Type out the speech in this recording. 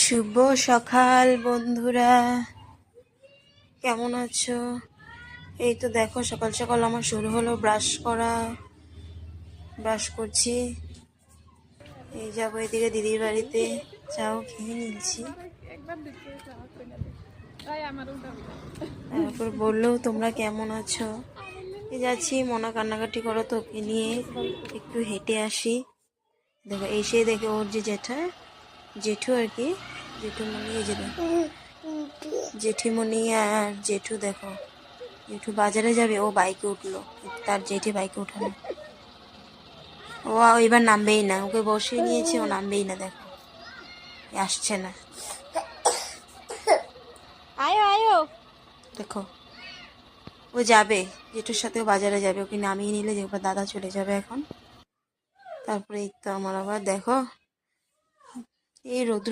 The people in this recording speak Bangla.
শুভ সকাল বন্ধুরা, কেমন আছো? এই তো দেখো সকাল সকাল আমার শুরু হলো ব্রাশ করা। ব্রাশ করছি, এই যাবো এদিকে দিদির বাড়িতে, চাও খেয়ে নিচ্ছি। তারপর বললো তোমরা কেমন আছো। এই যাচ্ছি, মনা কান্নাকাটি করো তো, ওকে নিয়ে একটু হেঁটে আসি। দেখো এসে দেখে ওর যে জেঠু আর কি, জেঠুমণি, এই যে দেখো জেঠিমণি আর জেঠু, দেখো জেঠু বাজারে যাবে, ও বাইকে উঠলো, তার জেঠি বাইকে উঠানো। ও এবার নামবেই না, ওকে বসিয়ে নিয়েছে, ও নামবেই না, দেখো আসছে না। আয়ো আয়ো, দেখো ও যাবে জেঠুর সাথে, বাজারে যাবে, ওকে নামিয়ে নিলে দেখবে দাদা চলে যাবে এখন। তারপরে এই তো আমার আবার দেখো এই রোদ্র